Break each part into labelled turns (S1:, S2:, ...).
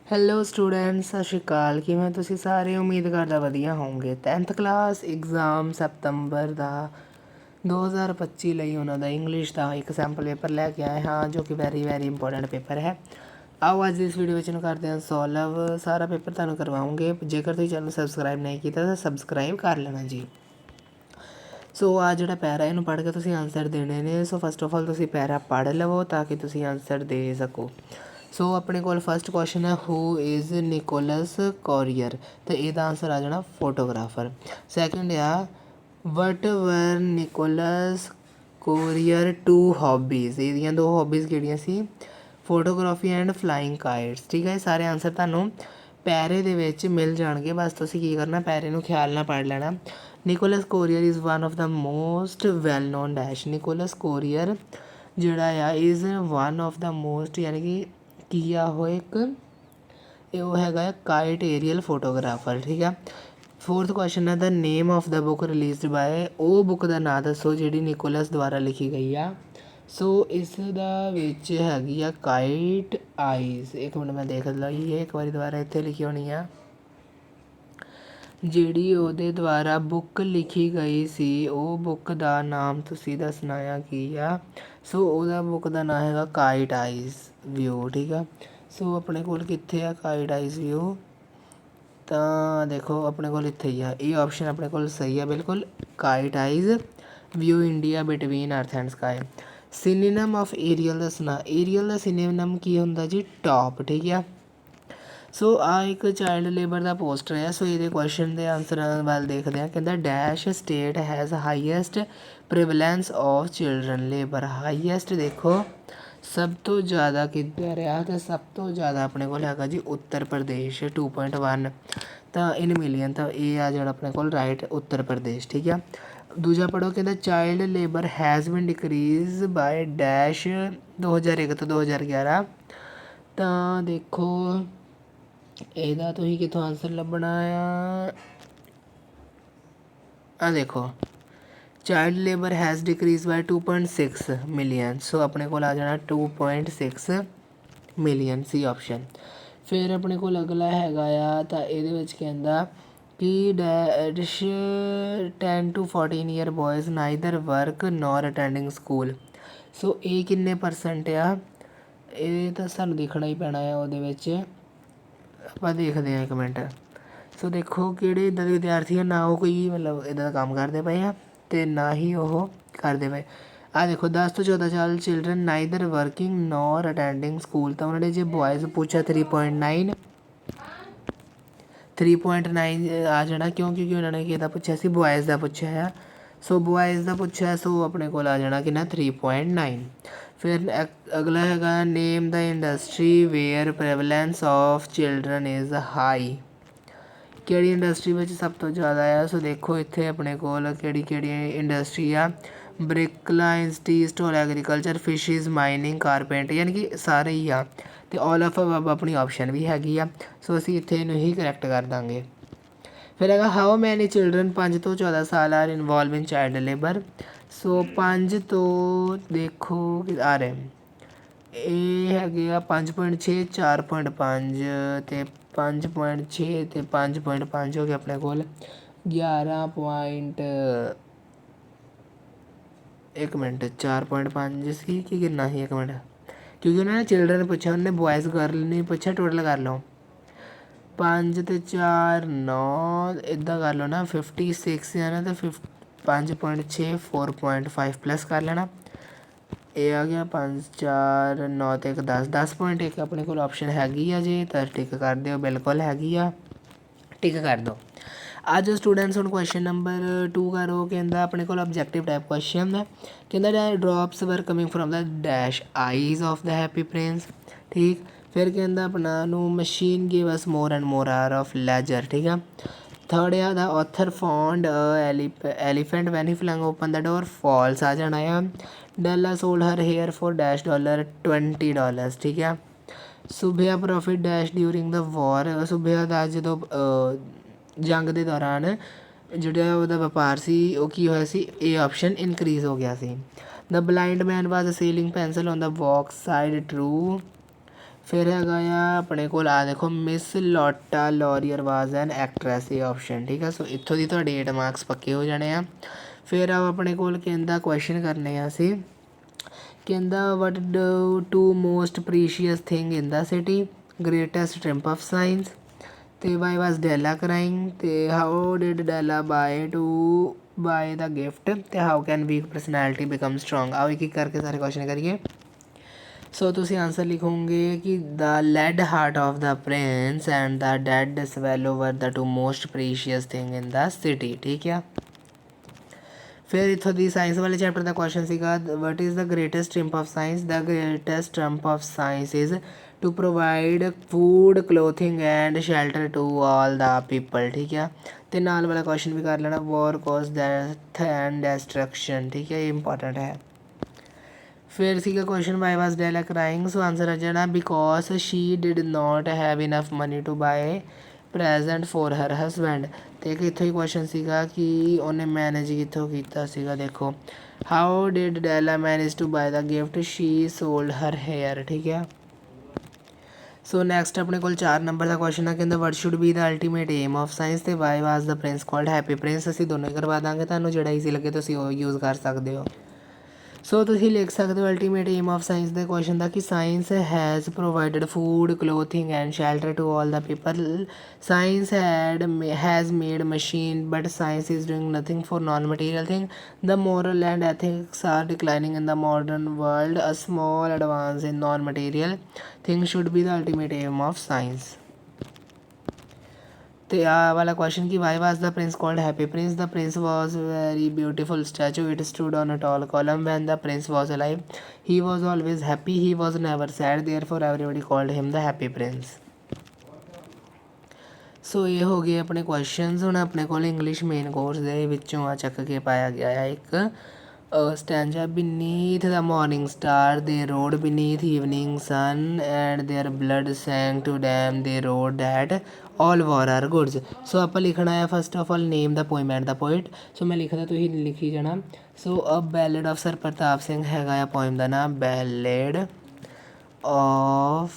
S1: Hello students, ਸਤਿ ਸ਼੍ਰੀ ਅਕਾਲ। ਕਿਵੇਂ ਤੁਸੀਂ ਸਾਰੇ? ਉਮੀਦ ਕਰਦਾ ਵਧੀਆ ਹੋਵੋਗੇ। 10th ਕਲਾਸ ਐਗਜ਼ਾਮ ਸਤੰਬਰ ਦਾ 2025 ਲਈ ਉਹਨਾਂ ਦਾ ਇੰਗਲਿਸ਼ ਦਾ ਇੱਕ ਸੈਂਪਲ ਪੇਪਰ ਲੈ ਕੇ ਆਏ ਹਾਂ, ਜੋ ਕਿ ਵੈਰੀ ਇੰਪੋਰਟੈਂਟ ਪੇਪਰ ਹੈ। ਆਓ ਅੱਜ ਇਸ ਵੀਡੀਓ ਵਿੱਚ ਨੂੰ ਕਰਦੇ ਹਾਂ ਸੋਲਵ। ਸਾਰਾ ਪੇਪਰ ਤੁਹਾਨੂੰ ਕਰਵਾਉਂਗੇ। ਜੇਕਰ ਤੁਸੀਂ ਚੈਨਲ ਸਬਸਕ੍ਰਾਈਬ ਨਹੀਂ ਕੀਤਾ ਤਾਂ ਸਬਸਕ੍ਰਾਈਬ ਕਰ ਲੈਣਾ ਜੀ। ਸੋ ਆ ਜਿਹੜਾ ਪੈਰਾ ਇਹਨੂੰ ਪੜ੍ਹ ਕੇ ਤੁਸੀਂ ਆਨਸਰ ਦੇਣੇ ਨੇ। ਸੋ ਫਸਟ ਆਫ ਆਲ ਤੁਸੀਂ ਪੈਰਾ ਪੜ੍ਹ ਲਵੋ ਤਾਂ ਕਿ ਤੁਸੀਂ ਆਨਸਰ ਦੇ ਸਕੋ। ਸੋ ਆਪਣੇ ਕੋਲ ਫਸਟ ਕੁਐਸਚਨ ਹੈ, ਹੂ ਇਜ਼ ਨਿਕੋਲਸ ਕੋਰੀਅਰ, ਅਤੇ ਇਹਦਾ ਆਨਸਰ ਆ ਜਾਣਾ ਫੋਟੋਗ੍ਰਾਫਰ। ਸੈਕਿੰਡ ਆ, ਵਟ ਵਰ ਨਿਕੋਲਸ ਕੋਰੀਅਰ ਟੂ ਹੌਬੀਜ਼, ਇਹਦੀਆਂ ਦੋ ਹੌਬੀਜ਼ ਕਿਹੜੀਆਂ ਸੀ? Photography and flying kites. ਠੀਕ ਹੈ, ਸਾਰੇ ਆਨਸਰ ਤੁਹਾਨੂੰ ਪੈਰੇ ਦੇ ਵਿੱਚ ਮਿਲ ਜਾਣਗੇ। ਬਸ ਤੁਸੀਂ ਕੀ ਕਰਨਾ, ਪੈਰੇ ਨੂੰ ਖਿਆਲ ਨਾਲ ਪੜ੍ਹ ਲੈਣਾ। Nicholas Courier is one of the most well known dash. Nicholas Courier ਜਿਹੜਾ ਆ is one of the most, ਯਾਨੀ ਕਿ ਕੀ ਆ ਉਹ ਇੱਕ, ਉਹ ਹੈਗਾ ਕਾਈਟ ਏਰੀਅਲ ਫੋਟੋਗ੍ਰਾਫਰ। ਠੀਕ ਆ। ਫੋਰਥ ਕੁਐਸਚਨ ਹੈ, the name of the book released by, ਉਹ ਬੁੱਕ ਦਾ ਨਾਂ ਦੱਸੋ ਜਿਹੜੀ ਨਿਕੋਲਸ ਦੁਆਰਾ ਲਿਖੀ ਗਈ ਆ। ਸੋ ਇਸ ਦਾ ਵਿੱਚ ਹੈਗੀ ਆ ਕਾਈਟ ਆਈਜ਼। ਇੱਕ ਮਿੰਟ ਮੈਂ ਦੇਖ ਲਈਏ ਇੱਕ ਵਾਰੀ ਦੁਬਾਰਾ, ਇੱਥੇ ਲਿਖੀ ਹੋਣੀ ਆ ਜਿਹੜੀ ਉਹਦੇ ਦੁਆਰਾ ਬੁੱਕ ਲਿਖੀ ਗਈ ਸੀ, ਉਹ ਬੁੱਕ ਦਾ ਨਾਮ ਤੁਸੀਂ ਦੱਸਣਾ ਆ ਕੀ ਆ। ਸੋ ਉਹਦਾ ਬੁੱਕ ਦਾ ਨਾਂ ਹੈਗਾ ਕਾਈਟ ਆਈਜ਼ ਵਿਊ। ਠੀਕ ਆ। ਸੋ ਆਪਣੇ ਕੋਲ ਕਿੱਥੇ ਆ ਕਾਈਟ ਆਈਜ਼ ਵਿਊ? ਤਾਂ ਦੇਖੋ ਆਪਣੇ ਕੋਲ ਇੱਥੇ ਹੀ ਆ। ਇਹ ਆਪਸ਼ਨ ਆਪਣੇ ਕੋਲ ਸਹੀ ਆ ਬਿਲਕੁਲ, kite eyes view India between earth and sky. Synonym of aerial ਦੱਸਣਾ। ਏਰੀਅਲ ਦਾ ਸਿਨੋਨਿਮ ਕੀ ਹੁੰਦਾ ਜੀ? ਟੌਪ। ਠੀਕ ਆ। ਸੋ ਆ ਇੱਕ ਚਾਈਲਡ ਲੇਬਰ ਦਾ ਪੋਸਟਰ ਹੈ। ਸੋ ਇਹਦੇ ਕੁਐਸਚਨ ਦੇ ਆਨਸਰਾਂ ਵੱਲ ਦੇਖਦੇ ਹਾਂ। ਕਹਿੰਦਾ dash state has highest prevalence of children labour. Highest ਦੇਖੋ ਸਭ ਤੋਂ ਜ਼ਿਆਦਾ ਕਿੱਧਰ ਆ, ਤਾਂ ਸਭ ਤੋਂ ਜ਼ਿਆਦਾ ਆਪਣੇ ਕੋਲ ਹੈਗਾ ਜੀ ਉੱਤਰ ਪ੍ਰਦੇਸ਼ 2.1 ਤਾਂ ਇਨ ਮਿਲੀਅਨ। ਤਾਂ ਇਹ ਆ ਜਿਹੜਾ ਆਪਣੇ ਕੋਲ ਰਾਈਟ ਉੱਤਰ ਪ੍ਰਦੇਸ਼। ਠੀਕ ਆ। ਦੂਜਾ ਪੜ੍ਹੋ, ਕਹਿੰਦਾ ਚਾਈਲਡ ਲੇਬਰ ਹੈਜ਼ ਬਿਨ ਡਿਕਰੀਜ਼ ਬਾਏ ਡੈਸ਼ 2001 ਤੋਂ 2011। ਤਾਂ ਦੇਖੋ ਇਹਦਾ ਤੁਸੀਂ ਕਿੱਥੋਂ ਆਨਸਰ ਲੱਭਣਾ ਆ ਦੇਖੋ child labour has decreased by 2.6 million. So ਆਪਣੇ ਕੋਲ ਆ ਜਾਣਾ 2.6 ਮਿਲੀਅਨ ਸੀ ਆਪਸ਼ਨ। ਫਿਰ ਆਪਣੇ ਕੋਲ ਅਗਲਾ ਹੈਗਾ ਆ, ਤਾਂ ਇਹਦੇ ਵਿੱਚ ਕਹਿੰਦਾ ਕਿ dash 10 to 14 year boys neither work nor attending school. So ਇਹ ਕਿੰਨੇ ਪਰਸੈਂਟ ਆ? ਇਹ ਤਾਂ ਸਾਨੂੰ ਦੇਖਣਾ ਹੀ ਪੈਣਾ ਆ ਉਹਦੇ ਵਿੱਚ, ਆਪਾਂ ਦੇਖਦੇ ਹਾਂ ਇੱਕ ਮਿੰਟ। ਸੋ ਦੇਖੋ ਕਿਹੜੇ ਇੱਦਾਂ ਦੇ ਵਿਦਿਆਰਥੀ ਆ, ਨਾ ਉਹ ਕੋਈ ਮਤਲਬ ਇੱਦਾਂ ਦਾ ਕੰਮ ਕਰਦੇ ਪਏ ਆ ਅਤੇ ਨਾ ਹੀ ਉਹ ਕਰਦੇ ਪਏ। ਆਹ ਦੇਖੋ 10 ਤੋਂ 14 ਸਾਲ children neither working nor attending school. ਤਾਂ ਉਹਨਾਂ ਨੇ ਜੇ ਬੋਇਜ਼ ਪੁੱਛਿਆ 3.9 ਆ ਜਾਣਾ, ਕਿਉਂਕਿ ਉਹਨਾਂ ਨੇ ਕਿਹਦਾ ਪੁੱਛਿਆ ਸੀ? ਬੋਇਜ਼ ਦਾ ਪੁੱਛਿਆ ਆ। ਸੋ ਬੋਇਜ਼ ਦਾ ਪੁੱਛਿਆ, ਸੋ ਆਪਣੇ ਕੋਲ ਆ ਜਾਣਾ ਕਿੰਨਾ 3.9। ਫਿਰ ਅਗਲਾ ਹੈਗਾ name the industry where prevalence of children is high. ਕਿਹੜੀ ਇੰਡਸਟਰੀ ਵਿੱਚ ਸਭ ਤੋਂ ਜ਼ਿਆਦਾ ਆ? ਸੋ ਦੇਖੋ ਇੱਥੇ ਆਪਣੇ ਕੋਲ ਕਿਹੜੀ ਇੰਡਸਟਰੀ ਆ? ਬ੍ਰਿਕਲਾਈਨਸ, ਟੀ ਸਟੋਲ, ਐਗਰੀਕਲਚਰ, ਫਿਸ਼ਿਜ਼, ਮਾਈਨਿੰਗ, ਕਾਰਪੈਂਟ, ਯਾਨੀ ਕਿ ਸਾਰੇ ਹੀ ਆ। ਅਤੇ ਆਲ ਆਫ ਅਬਵ ਆਪਣੀ ਆਪਸ਼ਨ ਵੀ ਹੈਗੀ ਆ। ਸੋ ਅਸੀਂ ਇੱਥੇ ਇਹਨੂੰ ਹੀ ਕਰੈਕਟ ਕਰ ਦਾਂਗੇ। ਫਿਰ ਹੈਗਾ ਹਾਊ ਮੈਨੀ ਚਿਲਡਰਨ 5 ਤੋਂ 14 ਸਾਲ ਆਰ ਇਨਵੋਲਵ ਇਨ ਚਾਈਲਡ ਲੇਬਰ। ਸੋ 5 ਤੋਂ ਦੇਖੋ ਆ ਰਹੇ ਇਹ ਹੈਗੇ ਆ 5.6, 4.5 ਅਤੇ 5.6 ਅਤੇ 5.5 ਹੋ ਗਏ ਆਪਣੇ ਕੋਲ 11 ਪੁਆਇੰਟ, ਇੱਕ ਮਿੰਟ 4.5 ਸੀ ਕਿ ਕਿੰਨਾ ਸੀ? ਇੱਕ ਮਿੰਟ, ਕਿਉਂਕਿ ਉਹਨਾਂ ਨੇ ਚਿਲਡਰਨ ਪੁੱਛਿਆ, ਉਹਨੇ ਬੋਇਜ਼ ਗਰਲ ਨਹੀਂ ਪੁੱਛਿਆ। ਟੋਟਲ ਕਰ ਲਓ 5 ਅਤੇ 4 9, ਇੱਦਾਂ ਕਰ ਲਓ ਨਾ 56 ਆ ਨਾ, ਤਾਂ 5.6 4.5 ਪਲੱਸ ਕਰ ਲੈਣਾ। ਇਹ ਆ ਗਿਆ 5 4 9 ਅਤੇ 1 10 10.1 ਆਪਣੇ ਕੋਲ ਆਪਸ਼ਨ ਹੈਗੀ ਆ ਜੀ, ਤਾਂ ਟਿਕ ਕਰ ਦਿਓ। ਬਿਲਕੁਲ ਹੈਗੀ ਆ, ਟਿਕ ਕਰ ਦਿਓ। ਅੱਜ ਸਟੂਡੈਂਟਸ ਹੁਣ ਕੁਐਸਚਨ ਨੰਬਰ 2 ਕਰੋ। ਕਹਿੰਦਾ ਆਪਣੇ ਕੋਲ ਆਬਜੈਕਟਿਵ ਟਾਈਪ ਕੁਐਸਚਨ ਹੈ। ਕਹਿੰਦਾ drops were coming from the dash eyes of the happy prince. ਠੀਕ। ਫਿਰ ਕਹਿੰਦਾ ਆਪਣਾ ਨੂੰ machine give us more and more hours of leisure. ਠੀਕ ਆ। ਥਰਡ ਆ the author found elephant when he flung open the door. False ਆ ਜਾਣਾ ਆ। Della sold her hair for dash dollar $20। ਠੀਕ ਆ। Subbiah profit dash during the war. Subbiah ਦਾ ਜਦੋਂ ਜੰਗ ਦੇ ਦੌਰਾਨ ਜਿਹੜਾ ਉਹਦਾ ਵਪਾਰ ਸੀ ਉਹ ਕੀ ਹੋਇਆ ਸੀ? ਇਹ ਆਪਸ਼ਨ ਇਨਕਰੀਜ਼ ਹੋ ਗਿਆ ਸੀ। The blind man was selling pencil on the walk side true. फिर हैगा आ अपने कोल आ देखो miss Lotta Laurier was an actress, ये ऑप्शन ठीक है। सो इत्थों ਦੀ ਤੁਹਾਡੇ 8 मार्क्स पक्के हो जाने ਆ। फिर आओ अपने कोल कहता क्वेश्चन करने असी, कहता what do two most precious thing in the city, greatest triumph of science, ਤੇ ਵਾਈ ਵਾਸ ਡੈਲਾ ਕਰਾਈਂਗ, ਤੇ how did Della buy the gift, ਤੇ how can weak personality become strong. ਆਓ ਇੱਕ ਇੱਕ ਕਰਕੇ ਸਾਰੇ ਕੁਐਸਚਨ ਕਰੀਏ। ਸੋ ਤੁਸੀਂ ਆਂਸਰ ਲਿਖੋਗੇ ਕਿ the lead heart of the prince and the dead swallow were the two most precious thing in the city, ਠੀਕ ਆ। ਫਿਰ ਇੱਥੋਂ ਦੀ ਸਾਇੰਸ ਵਾਲੇ ਚੈਪਟਰ ਦਾ ਕੁਐਸਚਨ ਸੀਗਾ what is the greatest triumph of science, the greatest triumph of science is to provide food clothing and shelter to all the people, ठीक है। तो नाल वाला क्वेश्चन भी कर लेना war cause death and destruction, ठीक है, ये इंपॉर्टेंट है। फिर सीगा question why was Della crying, so answer आ जाना because she did not have enough money to buy present for her husband. तो एक इत्थों ही क्वेश्चन सीगा कि उन्हें मैनेज कितों कीता सीगा, देखो how did Della manage to buy the gift, she sold her hair, ठीक है। सो नैक्सट अपने को 4 नंबर का क्वेश्चन है, कहता what should be the ultimate aim of science, तो why was the prince called happy prince. असीं दोनों ही करवा देंगे, तुहानूं जिहड़ा ईजी लगे तुसीं वो यूज़ कर सकते हो। सो तुसीं लिख सकते हो अल्टीमेट एम ऑफ साइंस के क्वेश्चन का कि science has provided food clothing and shelter to all the people, science has made machine but science is doing nothing for non material thing, the moral and ethics are declining in the modern world, a small advance in non material thing should be the ultimate aim of science. तो आ वाला question कि why was the prince called happy prince, the prince was very beautiful statue, it stood on a tall column when the prince was alive, he was always happy, he was never sad, therefore everybody called him the happy prince. So ये हो गए अपने questions. हुण अपने को English main course दे विचों आ चक के पाया गया है एक stanza beneath the morning star they rode beneath evening sun and their blood sang to them they rode that all war are goods। So आप लिखना है first of all name the poem and the poet. So मैं लिखदा तुसीं लिखी जाना। So a ballad of sir Pratap Singh हैगा poem का नाम ballad of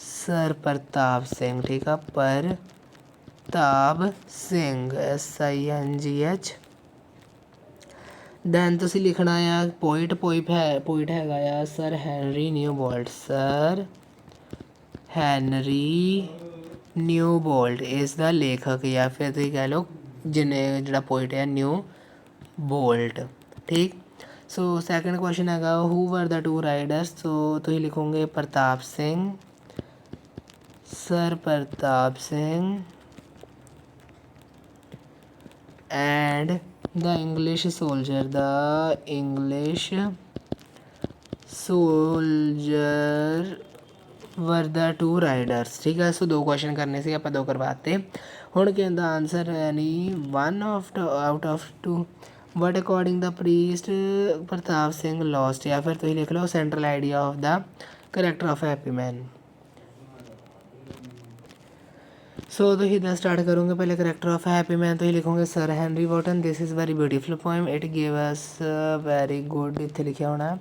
S1: sir Pratap Singh, ठीक है, प्रताप सिंह SINGH। दैन तुसीं लिखना आ पोइट हैगा आ सर हैनरी न्यूबोल्ट, सर हैनरी न्यूबोल्ट इसका लेखक, या फिर तुसीं कह लो जिन्हें जिहड़ा पोइट है न्यू बोल्ट, ठीक। सो सैकेंड क्वेश्चन हैगा हू वर द टू राइडर्स, सो तुसीं लिखोगे Pratap Singh, sir Pratap Singh and the English soldier, the English soldier were the two Riders, ठीक है। सो 2 क्वेश्चन करने से आप 2 करवाते। हुण कहता answer any one of out of 2 what according the priest Pratap Singh lost, या फिर तुसीं लिख लो central idea of the character of happy man. So तो इधर स्टार्ट करूँगे पहले करैक्टर ऑफ हैप्पी मैन, तो लिखोगे sir Henry Wotton, this is very beautiful poem, it give us very good, इतने लिखा होना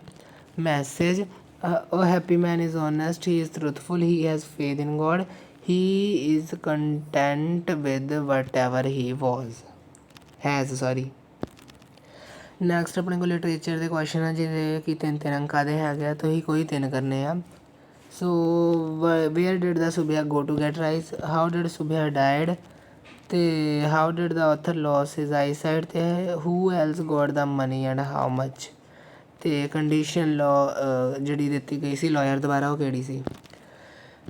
S1: message. A happy man is honest, he is truthful, he has faith in God, he is content with whatever he has sorry. Next अपने को literature के question है जिन्हें कि 3 अंकों के है, तो ही कोई 3 करने हैं। So where did the Subbiah go to get rice, how did Subbiah died, तो how did the author lose his eye sight, तो who else got the money and how much, तो कंडीशन लॉ जी दी गई सी लॉयर दोबारा वो केड़ी सी।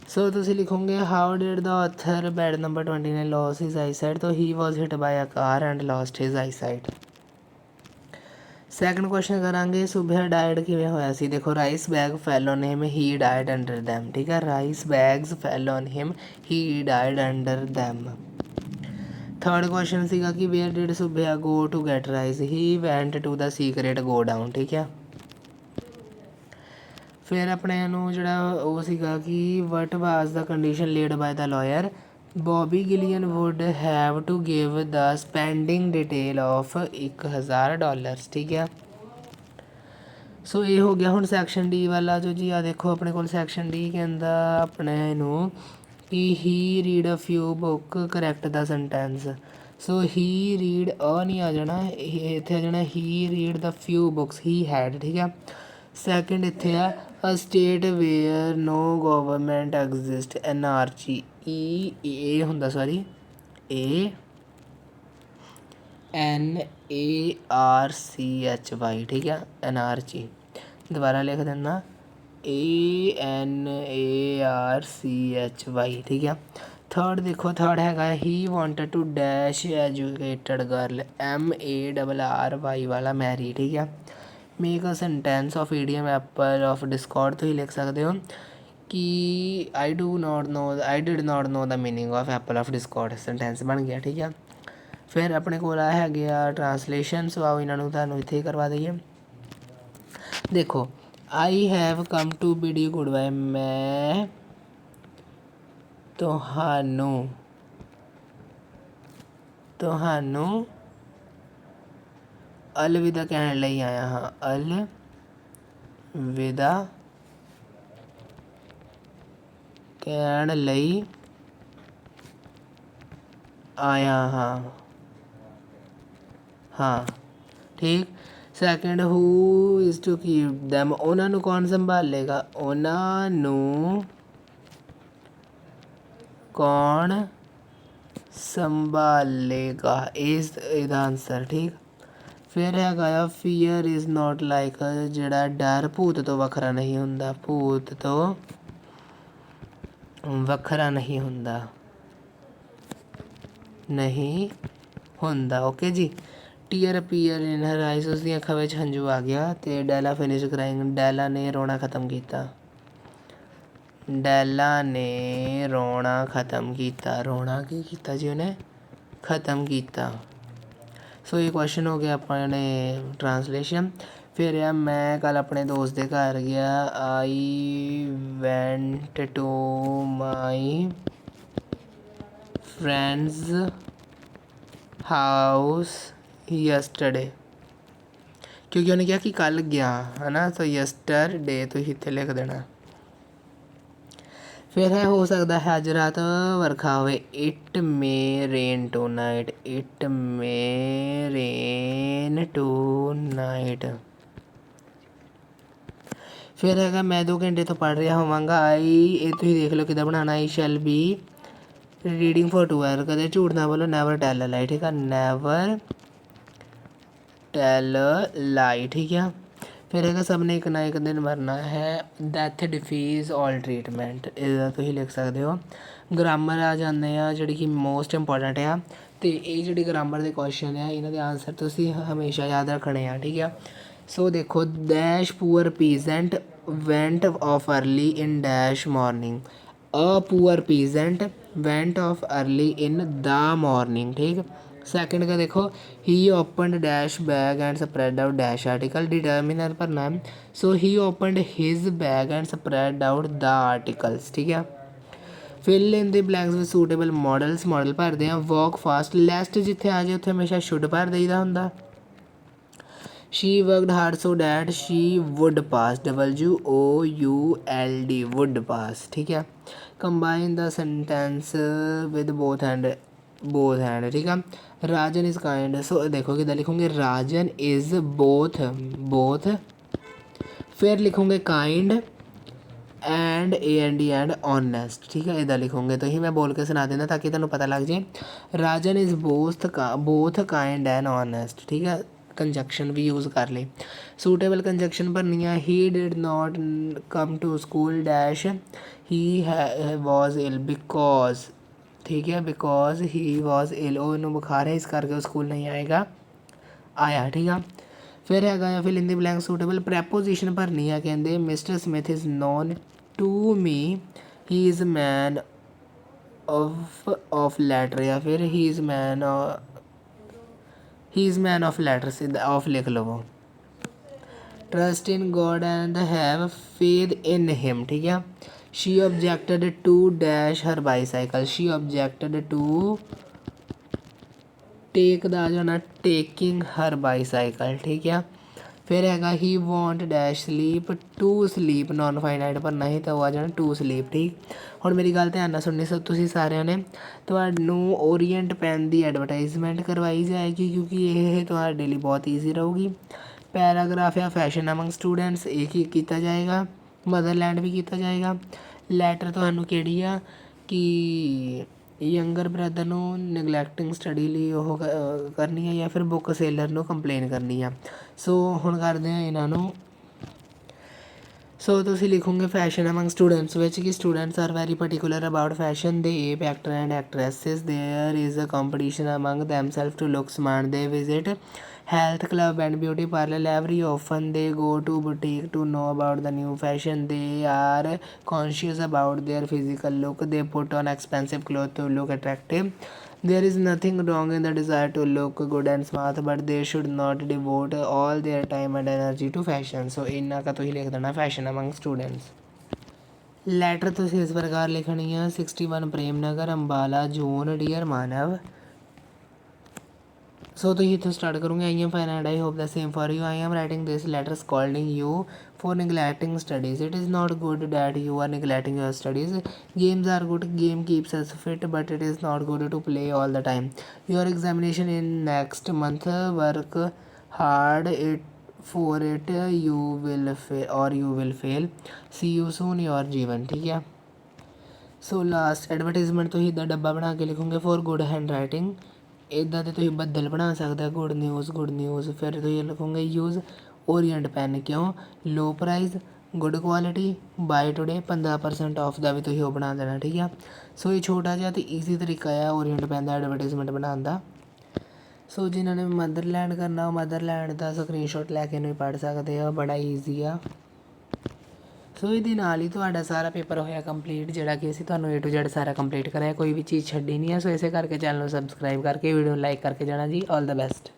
S1: सो तुसीं लिखोगे how did the author bad number 29 lose his eye sight, तो he was hit by a car and lost his eye sight. Second question करांगे सुबह डाइड किवें होया सी, देखो rice bag fell on him he died under them, ठीक है, rice bags fell on him he died under them. Third question सीगा कि where did Subbiah go to get rice, he went to the secret go down, ठीक है। फिर अपने जोड़ा वो सीगा कि what was the condition laid by the lawyer, Bobby Gillian would have to give the spending detail of $1000, ठीक है। ਸੋ ਇਹ ਹੋ ਗਿਆ ਹੁਣ ਸੈਕਸ਼ਨ ਡੀ ਵਾਲਾ ਜੋ ਜੀ ਆ ਦੇਖੋ ਆਪਣੇ ਕੋਲ ਸੈਕਸ਼ਨ ਡੀ ਕਹਿੰਦਾ ਆਪਣੇ ਨੂੰ ਕਿ he read a few book correct the sentence. So he read ਨਹੀਂ ਆ ਜਾਣਾ, ਇੱਥੇ ਆ ਜਾਣਾ he read the few books he had, ਠੀਕ ਆ। ਸੈਕਿੰਡ ਇੱਥੇ ਆ a state where no government exist anarchy ਇਹ ਹੁੰਦਾ ਸੌਰੀ ANARCHY, ਠੀਕ ਆ ਐਨਆਰਜੀ। ਦੁਬਾਰਾ ਲਿਖ ਦਿੰਦਾ ANARCHY, ਠੀਕ ਆ। ਥਰਡ ਦੇਖੋ ਥਰਡ ਹੈਗਾ he wanted to dash educated girl MARRY ਵਾਲਾ ਮੈਰੀ, ਠੀਕ ਆ। Make a sentence of idiom apple of discord ਤੁਸੀਂ ਲਿਖ ਸਕਦੇ ਹੋ ਕਿ I did not know the meaning of apple of discord sentence ਬਣ ਗਿਆ, ਠੀਕ ਆ। ਫਿਰ ਆਪਣੇ ਕੋਲ ਆ ਹੈਗੇ ਆ ਟਰਾਂਸਲੇਸ਼ਨ। ਸੋ ਆਓ ਇਹਨਾਂ ਨੂੰ ਤੁਹਾਨੂੰ ਇੱਥੇ ਕਰਵਾ ਦਈਏ। ਦੇਖੋ I have come to bid you goodbye, ਮੈਂ ਤੁਹਾਨੂੰ ਅਲਵਿਦਾ ਕਹਿਣ ਲਈ ਆਇਆ ਹਾਂ, ਅਲਵਿਦਾ ਕਹਿਣ ਲਈ ਆਇਆ ਹਾਂ, ਠੀਕ। Second who is to keep them, ਉਹਨਾਂ ਨੂੰ ਕੌਣ ਸੰਭਾਲੇਗਾ, ਉਹਨਾਂ ਨੂੰ ਕੌਣ ਸੰਭਾਲੇਗਾ ਇਹਦਾ ਆਨਸਰ, ਠੀਕ। ਫਿਰ ਹੈਗਾ ਆ ਫੀਅਰ ਇਜ਼ ਨੋਟ ਲਾਈਕ, ਜਿਹੜਾ ਡਰ ਭੂਤ ਤੋਂ ਵੱਖਰਾ ਨਹੀਂ ਹੁੰਦਾ, ਭੂਤ ਤੋਂ ਵੱਖਰਾ ਨਹੀਂ ਹੁੰਦਾ, ਓਕੇ ਜੀ। ਟੀਅਰ ਅਪੀਅਰ ਇਨ ਹਰ ਆਈਜ਼, ਉਸ ਦੀਆਂ ਅੱਖਾਂ ਵਿੱਚ ਹੰਝੂ ਆ ਗਿਆ। ਅਤੇ ਡੈਲਾ ਫਿਨਿਸ਼ ਕਰਾਈਂਗ, ਡੈਲਾ ਨੇ ਰੋਣਾ ਖ਼ਤਮ ਕੀਤਾ, ਰੋਣਾ ਕੀ ਕੀਤਾ ਜੀ ਉਹਨੇ, ਖ਼ਤਮ ਕੀਤਾ। ਸੋ ਇਹ ਕੁਐਸਚਨ ਹੋ ਗਿਆ ਆਪਣੇ ਟਰਾਂਸਲੇਸ਼ਨ। ਫਿਰ ਆ ਮੈਂ ਕੱਲ੍ਹ ਆਪਣੇ ਦੋਸਤ ਦੇ ਘਰ ਗਿਆ, I went to my friend's house yesterday, ਕਿਉਂਕਿ ਉਹਨੇ ਕਿਹਾ ਕਿ ਕੱਲ੍ਹ ਗਿਆ ਹੈ ਨਾ, ਸੋ ਯਸਟਰਡੇ ਤੁਸੀਂ ਇੱਥੇ ਲਿਖ ਦੇਣਾ। ਫਿਰ ਹੈ ਹੋ ਸਕਦਾ ਹੈ ਅੱਜ ਰਾਤ ਵਰਖਾ ਹੋਵੇ, it may rain tonight, ਫਿਰ ਹੈਗਾ ਮੈਂ 2 ਘੰਟੇ ਤੋਂ ਪੜ੍ਹ ਰਿਹਾ ਹੋਵਾਂਗਾ, ਇਹ ਤੁਸੀਂ ਦੇਖ ਲਓ ਕਿੱਦਾਂ ਬਣਾਉਣਾ। I shall be reading for 2 hour, ਕਦੇ ਝੂਠ ਨਾ ਬੋਲੋ, ਨੈਵਰ ਟੈਲ ਅ ਲਾਈ, ਠੀਕ ਆ, ਨੈਵਰ ਟੈਲ ਲਾਈ, ਠੀਕ ਆ। ਫਿਰ ਹੈਗਾ ਸਭ ਨੇ ਇੱਕ ਨਾ ਇੱਕ ਦਿਨ ਮਰਨਾ ਹੈ, ਡੈਥ ਡਿਫੀਜ਼ ਆਲ ਟਰੀਟਮੈਂਟ, ਇਹਦਾ ਤੁਸੀਂ ਲਿਖ ਸਕਦੇ ਹੋ। ਗ੍ਰਾਮਰ ਆ ਜਾਂਦੇ ਆ ਜਿਹੜੀ ਕਿ ਮੋਸਟ ਇੰਪੋਰਟੈਂਟ ਆ, ਅਤੇ ਇਹ ਜਿਹੜੀ ਗ੍ਰਾਮਰ ਦੇ ਕੁਐਸਚਨ ਆ ਇਹਨਾਂ ਦੇ ਆਨਸਰ ਤੁਸੀਂ ਹਮੇਸ਼ਾ ਯਾਦ ਰੱਖਣੇ ਆ, ਠੀਕ ਆ। ਸੋ ਦੇਖੋ dash poor peasant went off early in dash morning, a poor peasant went off early in the morning, ਠੀਕ। सेकंड का देखो he opened dash bag and spread out dash article, determiner भरना है। So he opened his bag and spread out the articles, ठीक है। Fill in the blanks with suitable modals, modal भरते हैं। Walk fast, lest जिथे आ जाए उत्थे हमेशा शुड भर देईदा हुंदा। She worked hard so that she would pass, WOULD would पास, ठीक है। Combine the sentence with both hand, ठीक है। राजन इज़ काइंड, सो देखो किधर लिखोगे राजन इज़ बोथ, फिर लिखोगे काइंड एंड एंड ऑनेस्ट, ठीक है। इधर लिखोगे तो ही मैं बोल के सुना देना ताकि तुहानू पता लग जाए। Rajan is both kind and honest, ठीक है। कंजक्शन भी यूज़ कर ली। सूटेबल कंजक्शन भरनी है। He did not come to school dash he was ill because, ठीक है, बिकॉज ही वॉज इल, ਉਹਨੂੰ ਬੁਖਾਰ ਹੈ ਇਸ ਕਰਕੇ ਉਹ ਸਕੂਲ ਨਹੀਂ ਆਇਆ, ਠੀਕ ਆ। ਫਿਰ ਹੈਗਾ ਆ fill in the blank suitable preposition ਭਰਨੀ ਆ। ਕਹਿੰਦੇ mister Smith is known to me, he is man of letter, ਜਾਂ ਫਿਰ he is man of letters, of ਲਿਖ ਲਵੋ। Trust in God and have faith in him, ठीक है। She objected to dash her bicycle, she objected to take the जाना taking her bicycle, ठीक है। ਫਿਰ ਹੈਗਾ he want dash sleep to sleep non finite ਭਰਨਾ ਸੀ ਤਾਂ ਉਹ ਆ ਜਾਣਾ ਟੂ ਸਲੀਪ। ਠੀਕ, ਹੁਣ ਮੇਰੀ ਗੱਲ ਧਿਆਨ ਨਾਲ ਸੁਣਨੀ ਤੁਸੀਂ ਸਾਰਿਆਂ ਨੇ। ਤੁਹਾਨੂੰ ਓਰੀਐਂਟ ਪੈਨ ਦੀ ਐਡਵਰਟਾਈਜ਼ਮੈਂਟ ਕਰਵਾਈ ਜਾਏਗੀ ਕਿਉਂਕਿ ਇਹ ਤੁਹਾਡੇ ਲਈ ਬਹੁਤ ਈਜ਼ੀ ਰਹੂਗੀ। ਪੈਰਾਗ੍ਰਾਫ ਆ ਫੈਸ਼ਨ ਅਮੰਗ ਸਟੂਡੈਂਟਸ, ਇਹ ਕੀ ਕੀਤਾ ਜਾਏਗਾ, ਮਦਰਲੈਂਡ ਵੀ ਕੀਤਾ ਜਾਏਗਾ। ਲੈਟਰ ਤੁਹਾਨੂੰ ਕਿਹੜੀ ਆ ਕਿ ਯੰਗਰ ਬ੍ਰਦਰ ਨੂੰ ਨਗਲੈਕਟਿੰਗ ਸਟੱਡੀ ਲਈ ਉਹ ਕਰਨੀ ਹੈ ਜਾਂ ਫਿਰ ਬੁੱਕ ਸੇਲਰ ਨੂੰ ਕੰਪਲੇਨ ਕਰਨੀ ਆ। ਸੋ ਹੁਣ ਕਰਦੇ ਹਾਂ ਇਹਨਾਂ ਨੂੰ। ਸੋ ਤੁਸੀਂ ਲਿਖੋਗੇ ਫੈਸ਼ਨ ਅਮੰਗ ਸਟੂਡੈਂਟਸ ਵਿੱਚ ਕਿ students are very particular about fashion they ape actor and actresses there is a competition among themself to look smart they visit health club and beauty parlor every often they go to boutique to know about the new fashion they are conscious about their physical look they put on expensive clothes to look attractive there is nothing wrong in the desire to look good and smart but they should not devote all their time and energy to fashion so ਇੰਨਾ ਕੁ ਤੁਸੀਂ ਲਿਖ ਦੇਣਾ fashion among students। Letter ਤੁਸੀਂ ਇਸ ਪ੍ਰਕਾਰ ਲਿਖਣੀ ਆ 61 ਪ੍ਰੇਮ ਨਗਰ ਅੰਬਾਲਾ ਜੂਨ ਡੀਅਰ ਮਾਨਵ। ਸੋ ਤੁਸੀਂ ਇੱਥੋਂ ਸਟਾਰਟ ਕਰੋਗੇ I am fine and I hope the same for you I am writing this letter scolding you for neglecting studies it is not good that you are neglecting your studies games are good game keeps us fit but it is not good to play all the time your examination in next month work hard for it you will fail or you will fail see you soon your ਜੀਵਨ। ਠੀਕ ਹੈ, so last advertisement ਤੁਸੀਂ ਇੱਦਾਂ ਡੱਬਾ ਬਣਾ ਕੇ ਲਿਖੋਗੇ for good hand writing ਇੱਦਾਂ ਦੇ ਤੁਸੀਂ ਬੱਦਲ ਬਣਾ ਸਕਦੇ ਗੁੱਡ ਨਿਊਜ਼। ਫਿਰ ਤੁਸੀਂ ਲਿਖੋਗੇ ਯੂਜ਼ ਓਰੀਐਂਟ ਪੈਨ ਕਿਉਂ low price good quality buy today 15% off ਦਾ ਵੀ ਤੁਸੀਂ ਉਹ ਬਣਾ ਦੇਣਾ। ਠੀਕ ਆ, ਸੋ ਇਹ ਛੋਟਾ ਜਿਹਾ ਅਤੇ ਈਜ਼ੀ ਤਰੀਕਾ ਆ ਓਰੀਐਂਟ ਪੈਨ ਦਾ ਐਡਵਰਟਾਈਜ਼ਮੈਂਟ ਬਣਾਉਣ ਦਾ। ਸੋ ਜਿਨ੍ਹਾਂ ਨੇ ਮਦਰਲੈਂਡ ਕਰਨਾ ਉਹ ਮਦਰਲੈਂਡ ਦਾ ਸਕਰੀਨਸ਼ੋਟ ਲੈ ਕੇ ਇਹਨੂੰ ਪੜ੍ਹ ਸਕਦੇ ਆ, ਬੜਾ ਈਜ਼ੀ ਆ। ਸੋ ਇਹਦੇ ਨਾਲ ਹੀ ਤੁਹਾਡਾ ਸਾਰਾ ਪੇਪਰ ਹੋਇਆ ਕੰਪਲੀਟ ਜਿਹੜਾ ਕਿ ਅਸੀਂ ਤੁਹਾਨੂੰ A to Z ਸਾਰਾ ਕੰਪਲੀਟ ਕਰਾਇਆ, ਕੋਈ ਵੀ ਚੀਜ਼ ਛੱਡੀ ਨਹੀਂ ਹੈ। ਸੋ ਇਸੇ ਕਰਕੇ ਚੈਨਲ ਨੂੰ ਸਬਸਕ੍ਰਾਈਬ ਕਰਕੇ ਵੀਡੀਓ ਨੂੰ ਲਾਈਕ ਕਰਕੇ ਜਾਣਾ ਜੀ। ਆਲ ਦਾ ਬੈਸਟ।